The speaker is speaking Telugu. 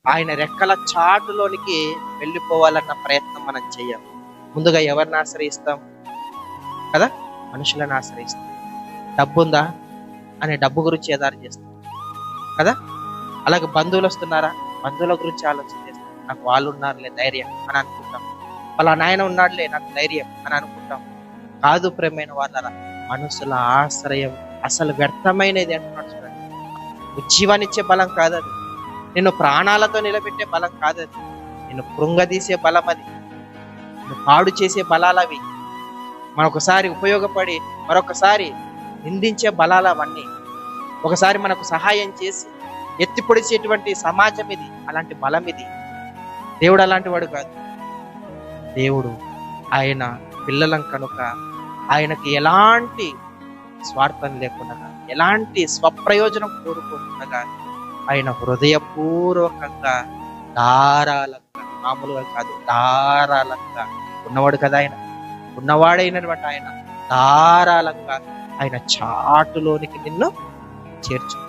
ఆయన రెక్కల చాటులోనికి వెళ్ళిపోవాలన్న ప్రయత్నం మనం చేయం. ముందుగా ఎవరిని ఆశ్రయిస్తాం కదా? మనుషులను ఆశ్రయిస్తాం. డబ్బు ఉందా అనే డబ్బు గురించి ఎదారు చేస్తాం కదా. అలాగే బంధువులు వస్తున్నారా, బంధువుల గురించి ఆలోచన చేస్తాం. నాకు వాళ్ళు ఉన్నారులే ధైర్యం అని అనుకుంటాం. వాళ్ళ నాయన ఉన్నాడులే నాకు ధైర్యం అని అనుకుంటాం. కాదు ప్రేమైన వాళ్ళరా, మనుషుల ఆశ్రయం అసలు వ్యర్థమైనది అంటున్నాడు చూడండి. ఉజ్జీవాన్నిచ్చే బలం కాదది, నిన్ను ప్రాణాలతో నిలబెట్టే బలం కాదది, నిన్ను కృంగదీసే బలం అది, నిన్ను పాడు చేసే బలాలు అవి. మనొకసారి ఉపయోగపడి మరొకసారి నిందించే బలాలు అవన్నీ. ఒకసారి మనకు సహాయం చేసి ఎత్తి పొడిచేటువంటి సమాజం ఇది, అలాంటి బలం ఇది. దేవుడు అలాంటి వాడు కాదు. దేవుడు ఆయన పిల్లలం కనుక ఆయనకి ఎలాంటి స్వార్థం లేకుండా, ఎలాంటి స్వప్రయోజనం కోరుకోకుండా ఆయన హృదయపూర్వకంగా ధారాళంగా, మామూలుగా కాదు ధారాళంగా ఉన్నవాడు కదా. ఆయన ఉన్నవాడైనటువంటి ఆయన ధారాళంగా ఆయన చాటులోనికి నిన్ను చేర్చు.